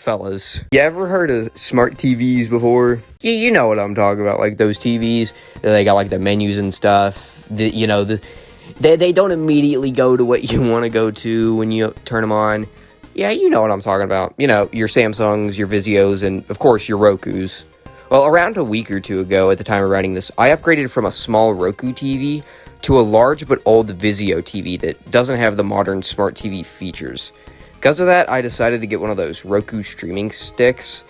fellas, you ever heard of smart TVs before? You know what I'm talking about, like those TVs, they got like the menus and stuff, they don't immediately go to what you want to go to when you turn them on. Yeah, you know what I'm talking about. You know, your Samsungs, your Vizios, and of course your Rokus. Well, around a week or two ago, at the time of writing this, I upgraded from a small Roku TV to a large but old Vizio TV that doesn't have the modern smart TV features. Because of that, I decided to get one of those Roku streaming sticks,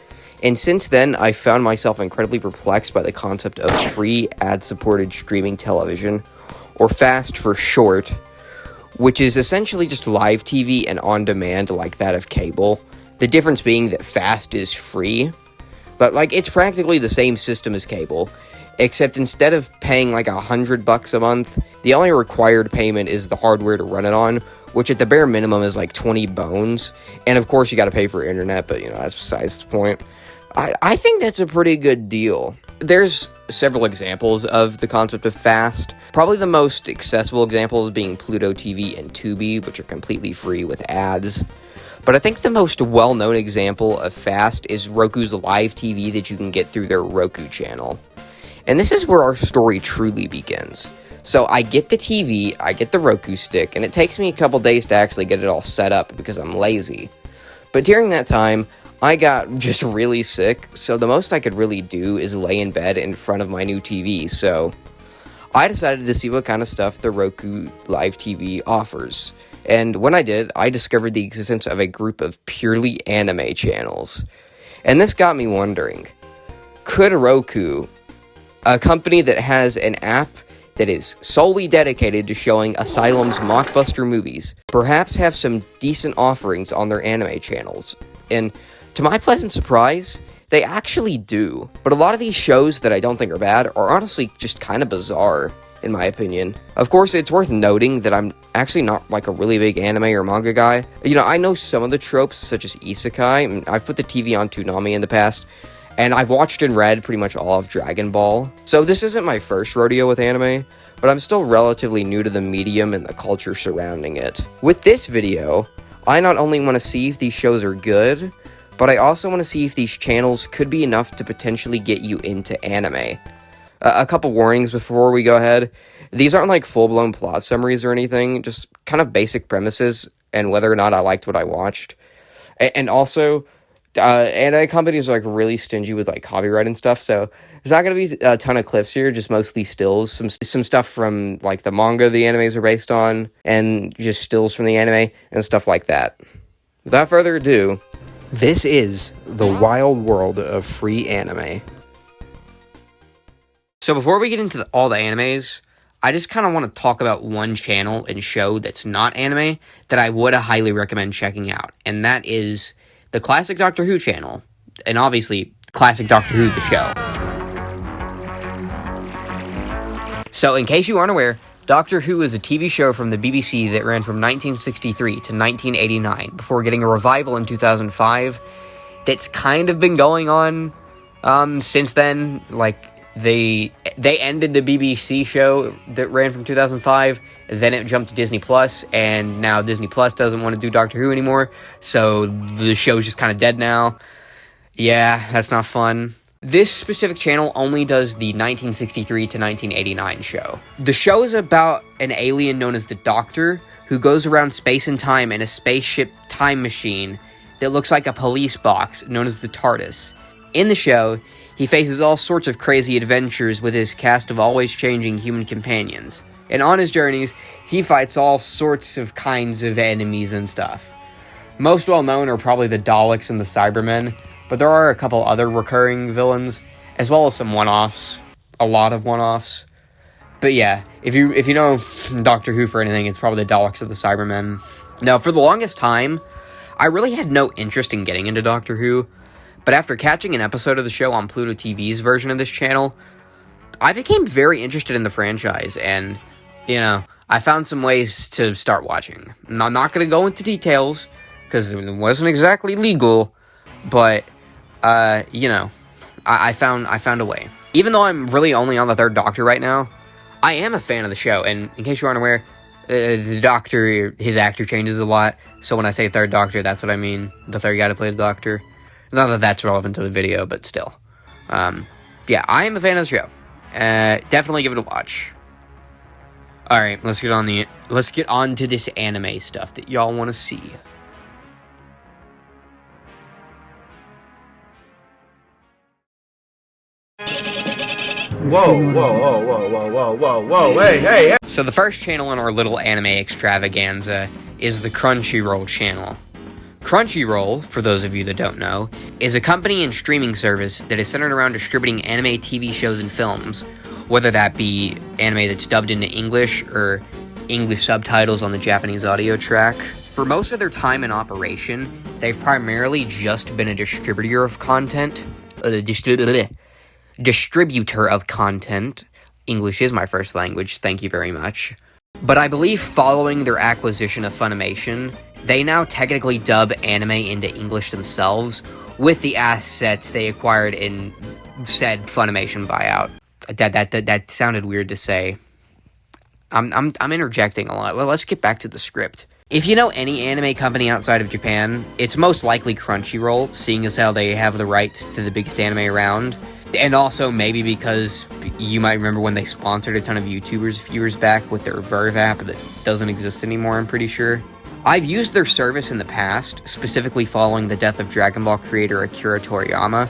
and since then, I found myself incredibly perplexed by the concept of free ad-supported streaming television, or FAST for short, which is essentially just live TV and on-demand like that of cable. The difference being that FAST is free, but like it's practically the same system as cable, except instead of paying like $100 a month, the only required payment is the hardware to run it on, which at the bare minimum is like 20 bones, and of course you gotta pay for internet, but you know, that's besides the point. I think that's a pretty good deal. There's several examples of the concept of FAST. Probably the most accessible examples being Pluto TV and Tubi, which are completely free with ads. But I think the most well-known example of FAST is Roku's live TV that you can get through their Roku channel. And this is where our story truly begins. So I get the TV, I get the Roku stick, and it takes me a couple days to actually get it all set up because I'm lazy. But during that time, I got just really sick, so the most I could really do is lay in bed in front of my new TV, so I decided to see what kind of stuff the Roku Live TV offers. And when I did, I discovered the existence of a group of purely anime channels. And this got me wondering, could Roku, a company that has an app that is solely dedicated to showing Asylum's mockbuster movies, perhaps have some decent offerings on their anime channels? And to my pleasant surprise, they actually do. But a lot of these shows that I don't think are bad are honestly just kind of bizarre, in my opinion. Of course, it's worth noting that I'm actually not like a really big anime or manga guy. You know, I know some of the tropes, such as isekai, and I've put the TV on Toonami in the past, and I've watched and read pretty much all of Dragon Ball. So this isn't my first rodeo with anime, but I'm still relatively new to the medium and the culture surrounding it. With this video, I not only want to see if these shows are good, but I also want to see if these channels could be enough to potentially get you into anime. A couple warnings before we go ahead. These aren't like full-blown plot summaries or anything, just kind of basic premises and whether or not I liked what I watched. And also, anime companies are like really stingy with like copyright and stuff, so there's not going to be a ton of clips here, just mostly stills, some stuff from like the manga the animes are based on, and just stills from the anime and stuff like that. Without further ado, this is the wild world of free anime. So before we get into all the animes, I just kind of want to talk about one channel and show that's not anime that I would highly recommend checking out, and that is the Classic Doctor Who channel, and obviously, Classic Doctor Who, the show. So, in case you aren't aware, Doctor Who is a TV show from the BBC that ran from 1963 to 1989, before getting a revival in 2005, that's kind of been going on, since then. Like, they ended the BBC show that ran from 2005, then it jumped to Disney Plus, and now Disney Plus doesn't want to do Doctor Who anymore, so the show's just kind of dead now. Yeah, that's not fun. This specific channel only does the 1963 to 1989 show. The show is about an alien known as the Doctor, who goes around space and time in a spaceship time machine that looks like a police box known as the TARDIS. In the show, he faces all sorts of crazy adventures with his cast of always changing human companions. And on his journeys, he fights all sorts of kinds of enemies and stuff. Most well known are probably the Daleks and the Cybermen, but there are a couple other recurring villains, as well as some one-offs. A lot of one-offs. But yeah, if you know Doctor Who for anything, it's probably the Daleks or the Cybermen. Now, for the longest time, I really had no interest in getting into Doctor Who, but after catching an episode of the show on Pluto TV's version of this channel, I became very interested in the franchise, and, you know, I found some ways to start watching. And I'm not going to go into details, because it wasn't exactly legal, but, you know, I found a way. Even though I'm really only on the third Doctor right now, I am a fan of the show, and in case you aren't aware, the Doctor, his actor changes a lot, so when I say third Doctor, that's what I mean, the third guy to play the Doctor. Not that that's relevant to the video, but still. Yeah, I am a fan of the show. Definitely give it a watch. Alright, let's get on to this anime stuff that y'all want to see. Whoa, hey. So the first channel in our little anime extravaganza is the Crunchyroll channel. Crunchyroll, for those of you that don't know, is a company and streaming service that is centered around distributing anime TV shows and films, whether that be anime that's dubbed into English or English subtitles on the Japanese audio track. For most of their time in operation, they've primarily just been a distributor of content. Distributor of content. English is my first language, thank you very much. But I believe following their acquisition of Funimation, they now technically dub anime into English themselves with the assets they acquired in said Funimation buyout. That sounded weird to say. I'm interjecting a lot. Well, let's get back to the script. If you know any anime company outside of Japan, it's most likely Crunchyroll, seeing as how they have the rights to the biggest anime around. And also maybe because you might remember when they sponsored a ton of YouTubers a few years back with their Verve app that doesn't exist anymore, I'm pretty sure. I've used their service in the past, specifically following the death of Dragon Ball creator Akira Toriyama,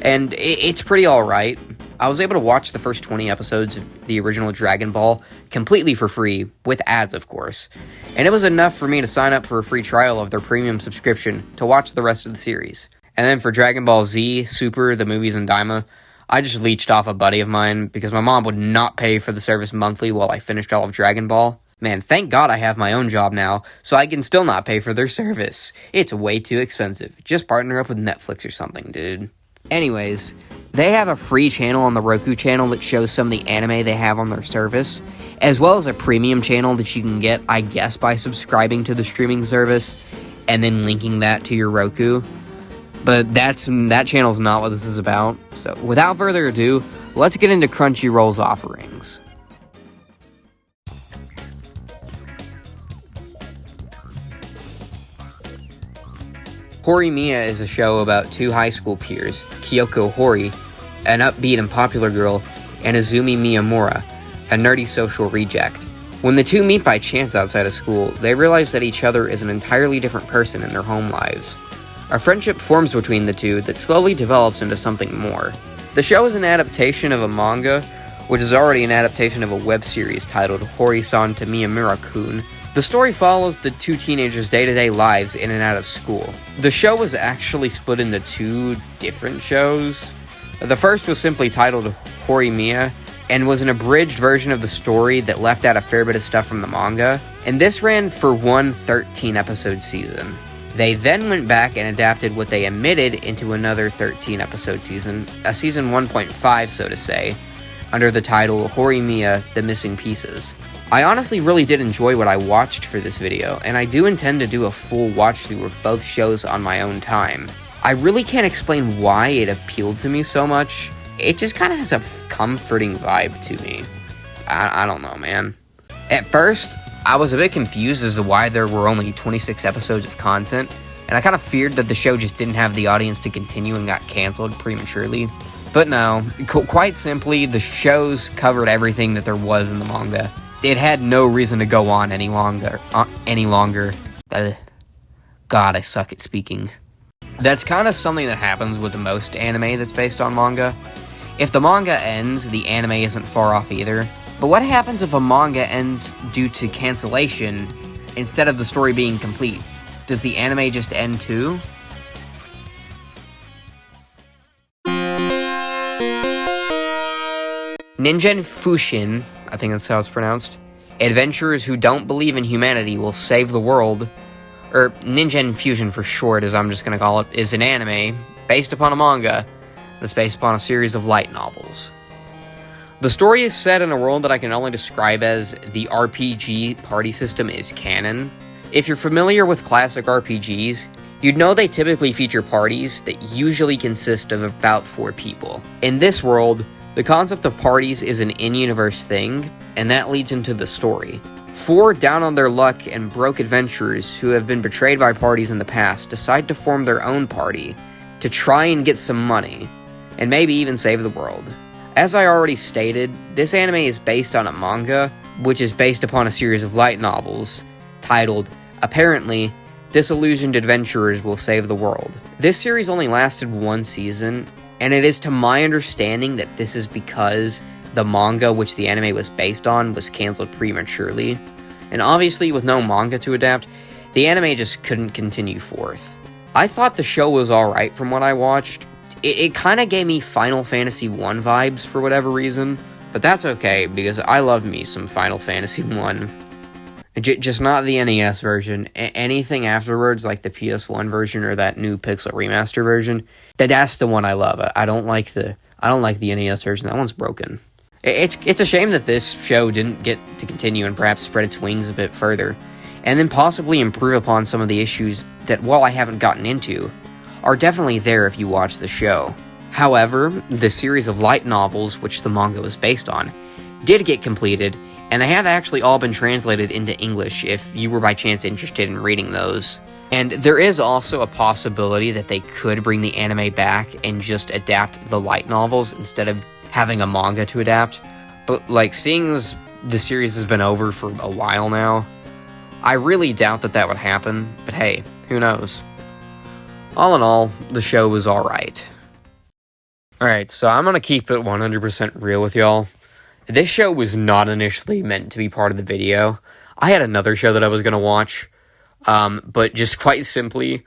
and it's pretty alright. I was able to watch the first 20 episodes of the original Dragon Ball completely for free, with ads of course, and it was enough for me to sign up for a free trial of their premium subscription to watch the rest of the series. And then for Dragon Ball Z, Super, the movies, and Daima, I just leeched off a buddy of mine because my mom would not pay for the service monthly while I finished all of Dragon Ball. Man, thank God I have my own job now, so I can still not pay for their service. It's way too expensive. Just partner up with Netflix or something, dude. Anyways, they have a free channel on the Roku channel that shows some of the anime they have on their service, as well as a premium channel that you can get, I guess, by subscribing to the streaming service and then linking that to your Roku. But that channel's not what this is about. So without further ado, let's get into Crunchyroll's offerings. Horimiya is a show about two high school peers, Kyoko Hori, an upbeat and popular girl, and Izumi Miyamura, a nerdy social reject. When the two meet by chance outside of school, they realize that each other is an entirely different person in their home lives. A friendship forms between the two that slowly develops into something more. The show is an adaptation of a manga, which is already an adaptation of a web series titled Hori-san to Miyamura-kun. The story follows the two teenagers' day-to-day lives in and out of school. The show was actually split into two different shows. The first was simply titled Horimiya, and was an abridged version of the story that left out a fair bit of stuff from the manga, and this ran for one 13-episode season. They then went back and adapted what they omitted into another 13-episode season, a season 1.5, so to say, under the title Horimiya: The Missing Pieces. I honestly really did enjoy what I watched for this video, and I do intend to do a full watch-through of both shows on my own time. I really can't explain why it appealed to me so much. It just kind of has a comforting vibe to me. I don't know, man. At first, I was a bit confused as to why there were only 26 episodes of content, and I kind of feared that the show just didn't have the audience to continue and got canceled prematurely. But no, quite simply, the shows covered everything that there was in the manga. It had no reason to go on any longer. God, I suck at speaking. That's kind of something that happens with most anime that's based on manga. If the manga ends, the anime isn't far off either. But what happens if a manga ends due to cancellation instead of the story being complete? Does the anime just end too? Ningen Fushin, I think that's how it's pronounced, adventurers who don't believe in humanity will save the world, or Ningen Fusion for short, as I'm just going to call it, is an anime based upon a manga that's based upon a series of light novels. The story is set in a world that I can only describe as the RPG party system is canon. If you're familiar with classic RPGs, you'd know they typically feature parties that usually consist of about 4 people. In this world, the concept of parties is an in-universe thing, and that leads into the story. 4 down on their luck and broke adventurers who have been betrayed by parties in the past decide to form their own party, to try and get some money, and maybe even save the world. As I already stated, this anime is based on a manga, which is based upon a series of light novels, titled, apparently, Disillusioned Adventurers Will Save the World. This series only lasted one season, and it is to my understanding that this is because the manga which the anime was based on was canceled prematurely. And obviously, with no manga to adapt, the anime just couldn't continue forth. I thought the show was alright from what I watched. It kind of gave me Final Fantasy 1 vibes for whatever reason, but that's okay, because I love me some Final Fantasy 1. Just not the NES version. Anything afterwards, like the PS1 version or that new Pixel Remaster version, that's the one I love. I don't like the NES version. That one's broken. It's a shame that this show didn't get to continue and perhaps spread its wings a bit further, and then possibly improve upon some of the issues that, while I haven't gotten into, are definitely there if you watch the show. However, the series of light novels, which the manga was based on, did get completed, and they have actually all been translated into English if you were by chance interested in reading those. And there is also a possibility that they could bring the anime back and just adapt the light novels instead of having a manga to adapt. But, like, seeing as the series has been over for a while now, I really doubt that would happen, but hey, who knows? All in all, the show was alright. Alright, so I'm gonna keep it 100% real with y'all. This show was not initially meant to be part of the video. I had another show that I was gonna watch, but just quite simply,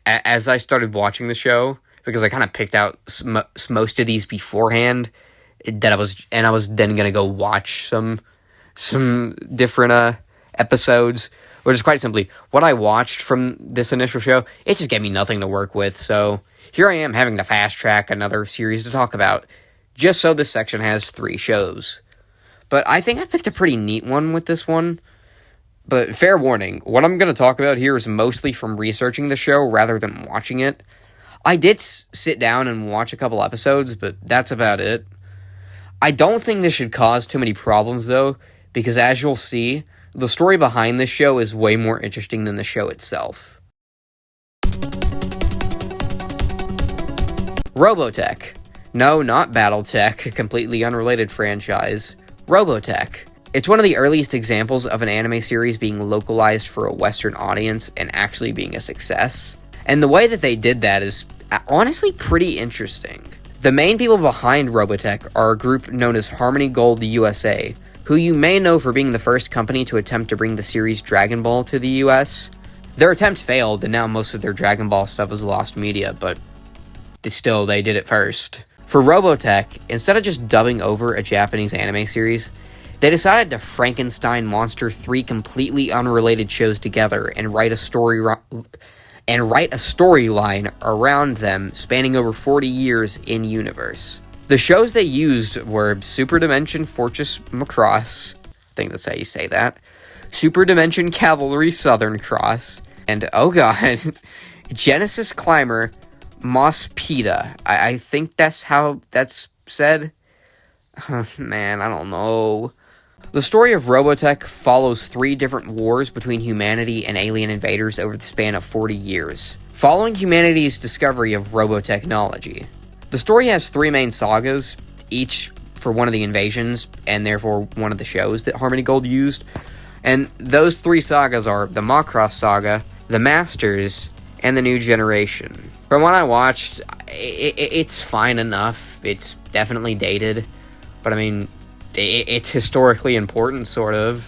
as I started watching the show, because I kind of picked out most of these beforehand, that I was then gonna go watch some different episodes, which is quite simply what I watched from this initial show. It just gave me nothing to work with, so here I am having to fast track another series to talk about, just so this section has 3 shows. But I think I picked a pretty neat one with this one. But fair warning, what I'm going to talk about here is mostly from researching the show rather than watching it. I did sit down and watch a couple episodes, but that's about it. I don't think this should cause too many problems, though, because as you'll see, the story behind this show is way more interesting than the show itself. Robotech. No, not Battletech, a completely unrelated franchise. Robotech. It's one of the earliest examples of an anime series being localized for a Western audience and actually being a success. And the way that they did that is honestly pretty interesting. The main people behind Robotech are a group known as Harmony Gold USA, who you may know for being the first company to attempt to bring the series Dragon Ball to the US. Their attempt failed, and now most of their Dragon Ball stuff is lost media, but still, they did it first. For Robotech, instead of just dubbing over a Japanese anime series, they decided to Frankenstein monster 3 completely unrelated shows together and write a storyline around them spanning over 40 years in universe. The shows they used were Super Dimension Fortress Macross, I think that's how you say that, Super Dimension Cavalry Southern Cross, and oh god, Genesis Climber Mospita. I think that's how that's said. Man, I don't know. The story of Robotech follows 3 different wars between humanity and alien invaders over the span of 40 years, following humanity's discovery of robotechnology. The story has 3 main sagas, each for one of the invasions, and therefore one of the shows that Harmony Gold used. And those 3 sagas are the Macross Saga, the Masters, and the New Generation. From what I watched, it's fine enough. It's definitely dated, but I mean, it's historically important, sort of.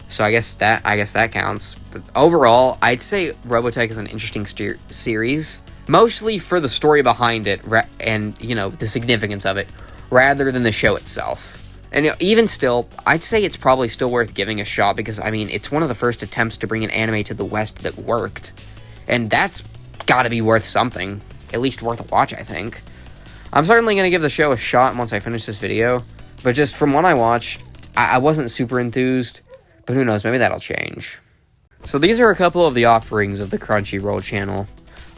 So I guess that counts. But overall, I'd say Robotech is an interesting series, mostly for the story behind it and the significance of it, rather than the show itself. And even still, I'd say it's probably still worth giving a shot because I mean, it's one of the first attempts to bring an anime to the West that worked, and that's gotta be worth something. At least worth a watch, I think. I'm certainly gonna give the show a shot once I finish this video, but just from what I watched, I wasn't super enthused, but who knows, maybe that'll change. So these are a couple of the offerings of the Crunchyroll channel.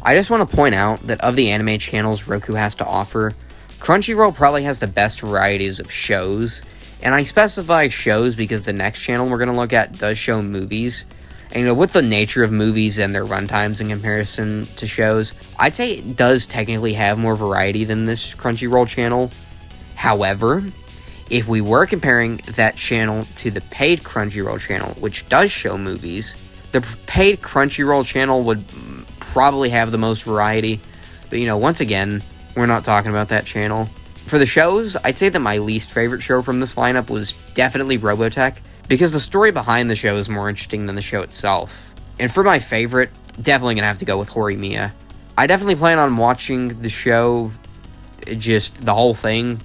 I just want to point out that of the anime channels Roku has to offer, Crunchyroll probably has the best varieties of shows, and I specify shows because the next channel we're going to look at does show movies, And, with the nature of movies and their runtimes in comparison to shows, I'd say it does technically have more variety than this Crunchyroll channel. However, if we were comparing that channel to the paid Crunchyroll channel, which does show movies, the paid Crunchyroll channel would probably have the most variety. But, once again, we're not talking about that channel. For the shows, I'd say that my least favorite show from this lineup was definitely Robotech, because the story behind the show is more interesting than the show itself. And for my favorite, definitely gonna have to go with Horimiya. I definitely plan on watching the show, just the whole thing,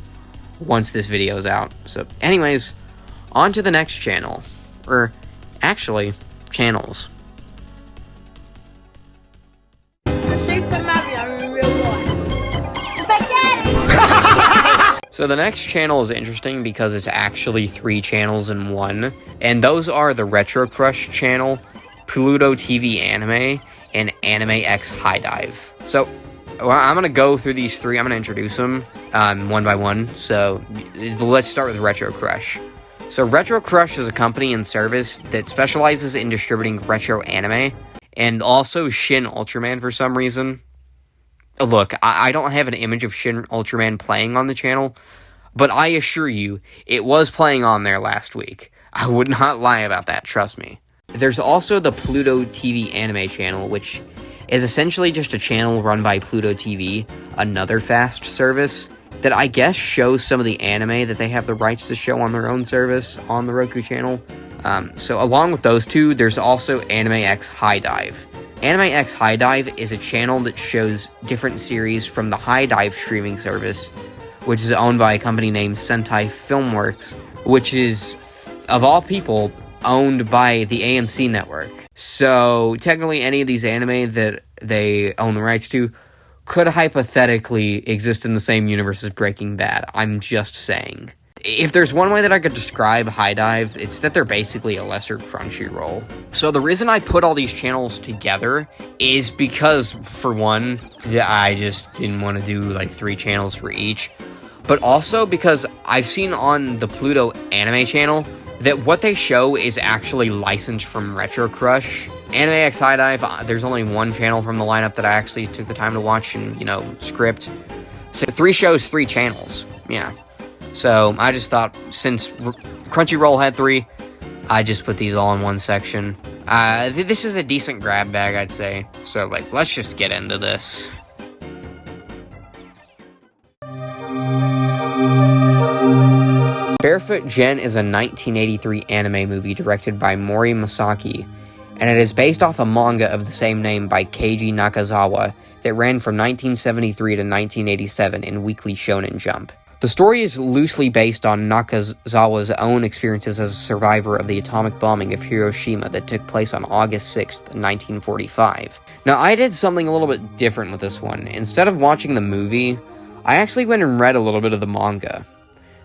once this video is out. So anyways, on to the next channel. Or, actually, channels. Super Mario in real life. Spaghetti! So the next channel is interesting because it's actually 3 channels in one, and those are the Retro Crush channel, Pluto TV Anime, and Anime X High Dive. So I'm going to go through these 3, I'm going to introduce them one by one. So let's start with Retro Crush. So Retro Crush is a company and service that specializes in distributing retro anime, and also Shin Ultraman for some reason. Look, I don't have an image of Shin Ultraman playing on the channel, but I assure you, it was playing on there last week. I would not lie about that, trust me. There's also the Pluto TV Anime channel, which is essentially just a channel run by Pluto TV, another fast service, that I guess shows some of the anime that they have the rights to show on their own service on the Roku channel. So along with those two, there's also Anime X High Dive. Anime X High Dive is a channel that shows different series from the High Dive streaming service, which is owned by a company named Sentai Filmworks, which is, of all people, owned by the AMC network. So technically any of these anime that they own the rights to could hypothetically exist in the same universe as Breaking Bad. I'm just saying. If there's one way that I could describe High Dive, it's that they're basically a lesser Crunchyroll. So the reason I put all these channels together is because, for one, I just didn't want to do like 3 channels for each, but also because I've seen on the Pluto Anime channel that what they show is actually licensed from Retro Crush. Anime X High Dive, there's only one channel from the lineup that I actually took the time to watch and, script. So 3 shows, 3 channels. Yeah. So I just thought, since Crunchyroll had 3, I just put these all in one section. This is a decent grab bag, I'd say. So, let's just get into this. Barefoot Gen is a 1983 anime movie directed by Mori Masaki, and it is based off a manga of the same name by Keiji Nakazawa that ran from 1973 to 1987 in Weekly Shonen Jump. The story is loosely based on Nakazawa's own experiences as a survivor of the atomic bombing of Hiroshima that took place on August 6th, 1945. Now, I did something a little bit different with this one. Instead of watching the movie, I actually went and read a little bit of the manga.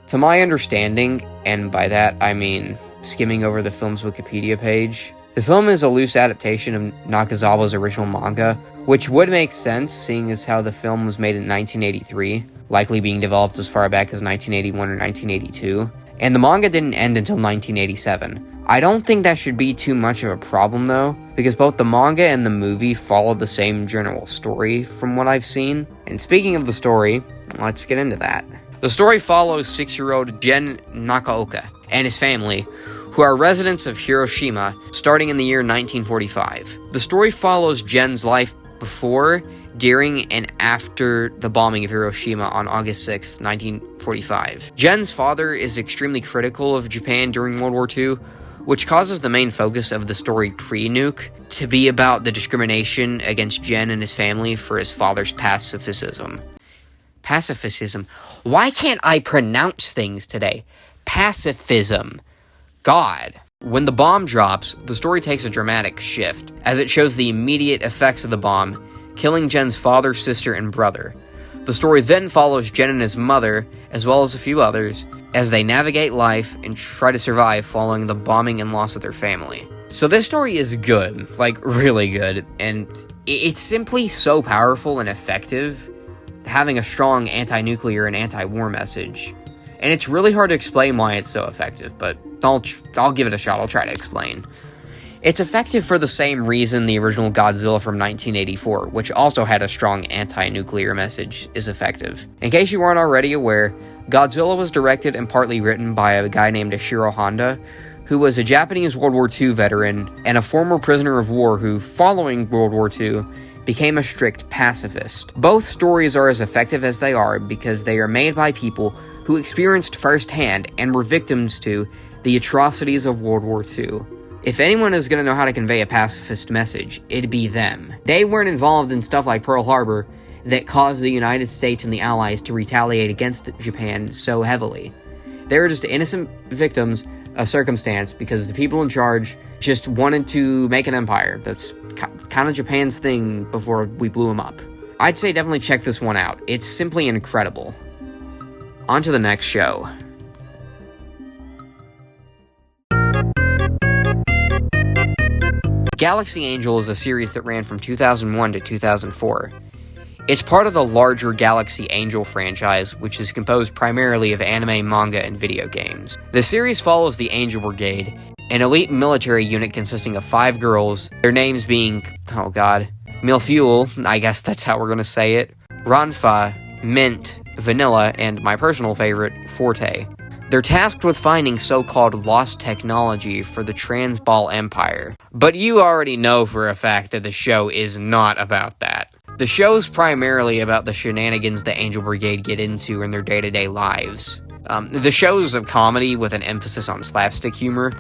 To my understanding, and by that I mean skimming over the film's Wikipedia page, the film is a loose adaptation of Nakazawa's original manga, which would make sense seeing as how the film was made in 1983, likely being developed as far back as 1981 or 1982, and the manga didn't end until 1987. I don't think that should be too much of a problem though, because both the manga and the movie follow the same general story from what I've seen. And speaking of the story, let's get into that. The story follows 6-year-old Gen Nakaoka and his family, who are residents of Hiroshima, starting in the year 1945. The story follows Gen's life before, during, and after the bombing of Hiroshima on August 6, 1945. Gen's father is extremely critical of Japan during World War II, which causes the main focus of the story pre-nuke to be about the discrimination against Gen and his family for his father's pacifism. Pacifism. Why can't I pronounce things today? Pacifism. God. When the bomb drops, the story takes a dramatic shift, as it shows the immediate effects of the bomb, killing Gen's father, sister, and brother. The story then follows Gen and his mother, as well as a few others, as they navigate life and try to survive following the bombing and loss of their family. So this story is good, really good, and it's simply so powerful and effective, having a strong anti-nuclear and anti-war message. And it's really hard to explain why it's so effective, but I'll give it a shot. I'll try to explain. It's effective for the same reason the original Godzilla from 1984, which also had a strong anti-nuclear message, is effective. In case you weren't already aware, Godzilla was directed and partly written by a guy named Ishiro Honda, who was a Japanese World War II veteran and a former prisoner of war who, following World War II, became a strict pacifist. Both stories are as effective as they are because they are made by people who experienced firsthand and were victims to the atrocities of World War II. If anyone is going to know how to convey a pacifist message, it'd be them. They weren't involved in stuff like Pearl Harbor that caused the United States and the Allies to retaliate against Japan so heavily. They were just innocent victims of circumstance because the people in charge just wanted to make an empire. That's kind of Japan's thing before we blew them up. I'd say definitely check this one out. It's simply incredible. On to the next show. Galaxy Angel is a series that ran from 2001 to 2004. It's part of the larger Galaxy Angel franchise, which is composed primarily of anime, manga, and video games. The series follows the Angel Brigade, an elite military unit consisting of 5 girls, their names being, Milfuel, I guess that's how we're gonna say it, Ranfa, Mint, Vanilla, and my personal favorite, Forte. They're tasked with finding so-called lost technology for the Transball Empire. But you already know for a fact that the show is not about that. The show's primarily about the shenanigans the Angel Brigade get into in their day-to-day lives. The show's a comedy with an emphasis on slapstick humor,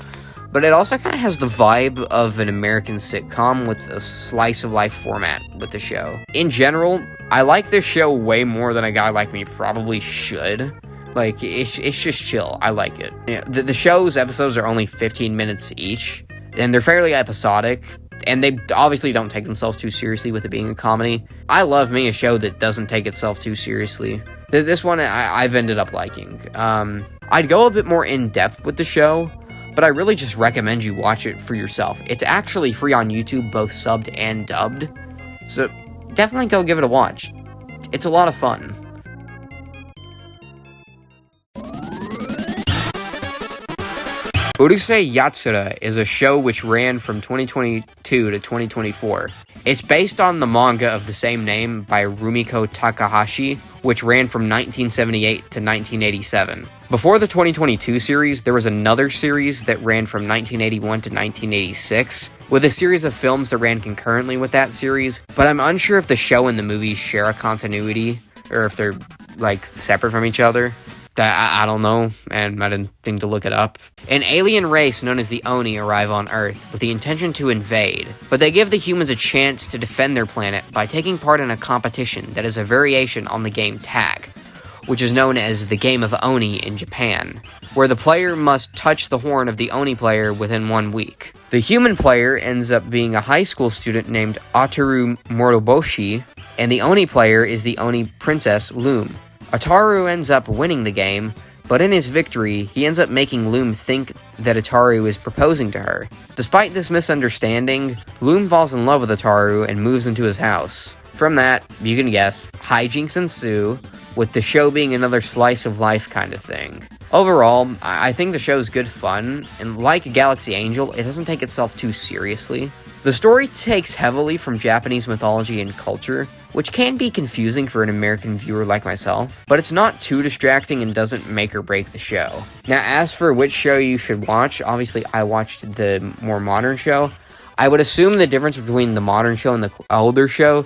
but it also kind of has the vibe of an American sitcom with a slice-of-life format with the show. In general, I like this show way more than a guy like me probably should. Like, it's just chill. I like it. Yeah, the show's episodes are only 15 minutes each, and they're fairly episodic, and they obviously don't take themselves too seriously with it being a comedy. I love me a show that doesn't take itself too seriously. This one I've ended up liking. I'd go a bit more in-depth with the show, but I really just recommend you watch it for yourself. It's actually free on YouTube, both subbed and dubbed, so definitely go give it a watch. It's a lot of fun. Urusei Yatsura is a show which ran from 2022 to 2024. It's based on the manga of the same name by Rumiko Takahashi, which ran from 1978 to 1987. Before the 2022 series, there was another series that ran from 1981 to 1986, with a series of films that ran concurrently with that series, but I'm unsure if the show and the movies share a continuity, or if they're, separate from each other. I don't know, and I didn't think to look it up. An alien race known as the Oni arrive on Earth with the intention to invade, but they give the humans a chance to defend their planet by taking part in a competition that is a variation on the game Tag, which is known as the Game of Oni in Japan, where the player must touch the horn of the Oni player within 1 week. The human player ends up being a high school student named Ataru Moroboshi, and the Oni player is the Oni princess Loom. Ataru ends up winning the game, but in his victory, he ends up making Loom think that Ataru is proposing to her. Despite this misunderstanding, Loom falls in love with Ataru and moves into his house. From that, you can guess, hijinks ensue, with the show being another slice of life kind of thing. Overall, I think the show's good fun, and like Galaxy Angel, it doesn't take itself too seriously. The story takes heavily from Japanese mythology and culture, which can be confusing for an American viewer like myself, but it's not too distracting and doesn't make or break the show. Now, as for which show you should watch, obviously I watched the more modern show. I would assume the difference between the modern show and the older show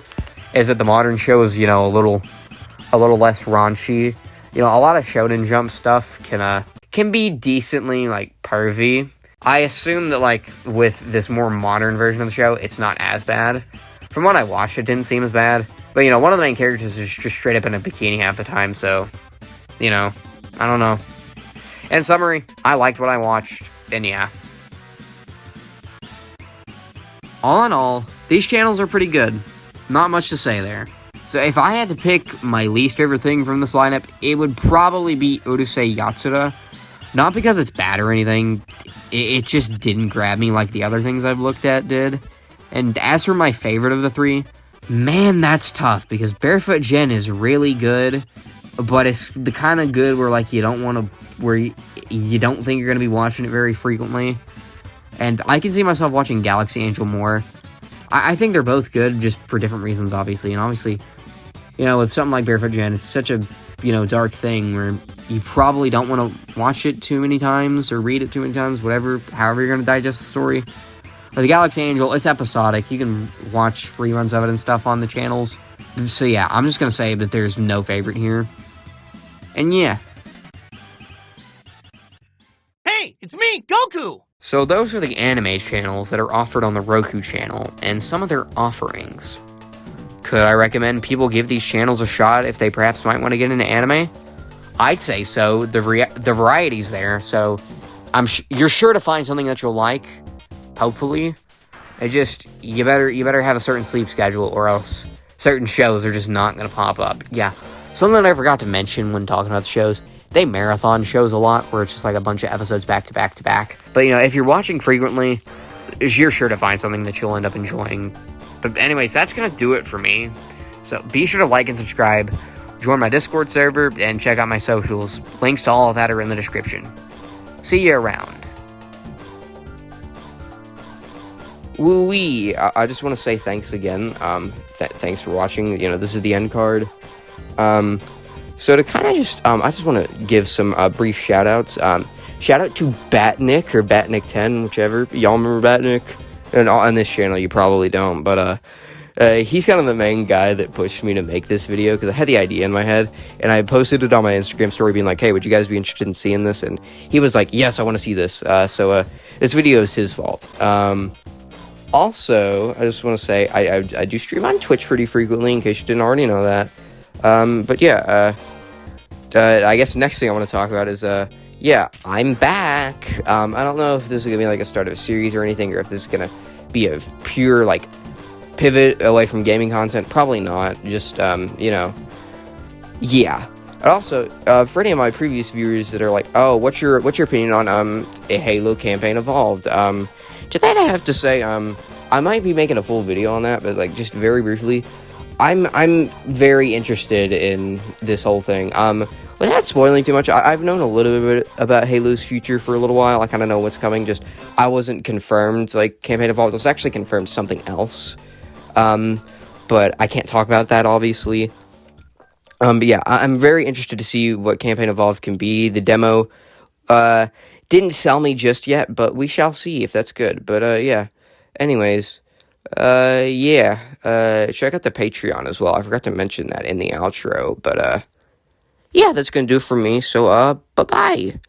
is that the modern show is, a little less raunchy. A lot of Shonen Jump stuff can be decently, pervy. I assume that, with this more modern version of the show, it's not as bad. From what I watched, it didn't seem as bad. But, one of the main characters is just straight up in a bikini half the time, so, I don't know. In summary, I liked what I watched, and yeah. All in all, these channels are pretty good. Not much to say there. So if I had to pick my least favorite thing from this lineup, it would probably be Urusei Yatsura. Not because it's bad or anything, it just didn't grab me like the other things I've looked at did. And as for my favorite of the three, man, that's tough, because Barefoot Gen is really good, but it's the kind of good where, you don't want to, where you don't think you're going to be watching it very frequently. And I can see myself watching Galaxy Angel more. I think they're both good, just for different reasons, obviously. And obviously, with something like Barefoot Gen, it's such a, dark thing where you probably don't want to watch it too many times or read it too many times, however you're going to digest the story. But the Galaxy Angel, it's episodic. You can watch reruns of it and stuff on the channels. So yeah, I'm just going to say that there's no favorite here. And yeah. Hey, it's me, Goku! So those are the anime channels that are offered on the Roku channel, and some of their offerings. Could I recommend people give these channels a shot if they perhaps might want to get into anime? I'd say so. The variety's there, so you're sure to find something that you'll like. Hopefully. You better have a certain sleep schedule, or else certain shows are just not going to pop up. Yeah. Something that I forgot to mention when talking about the shows, they marathon shows a lot, where it's just like a bunch of episodes back to back to back. But, if you're watching frequently, you're sure to find something that you'll end up enjoying. But anyways, that's going to do it for me. So be sure to like and subscribe, join my Discord server, and check out my socials. Links to all of that are in the description. See you around. Woo-wee. I just want to say thanks again. Thanks for watching. This is the end card. So to kind of just, I just want to give some brief shout-outs. Shout out to Batnick, or Batnick10, whichever. Y'all remember Batnick? And on this channel, you probably don't, but he's kind of the main guy that pushed me to make this video, because I had the idea in my head, and I posted it on my Instagram story being like, hey, would you guys be interested in seeing this? And he was like, yes, I want to see this. So this video is his fault. Also, I just want to say, I do stream on Twitch pretty frequently, in case you didn't already know that. But yeah, I guess next thing I want to talk about is, yeah, I'm back. I don't know if this is going to be like a start of a series or anything, or if this is going to be a pure, like, pivot away from gaming content. Probably not. Just, yeah. And also, for any of my previous viewers that are like, oh, what's your opinion on, a Halo campaign evolved? To that I have to say, I might be making a full video on that, but, like, just very briefly, I'm very interested in this whole thing. Without spoiling too much, I've known a little bit about Halo's future for a little while. I kind of know what's coming, just I wasn't confirmed, like, campaign evolved. It was actually confirmed something else. But I can't talk about that, obviously. But yeah, I'm very interested to see what Campaign Evolved can be. The demo, didn't sell me just yet, but we shall see if that's good. But, yeah. Anyways, yeah, check out the Patreon as well. I forgot to mention that in the outro, but, yeah, that's gonna do it for me, so, bye-bye.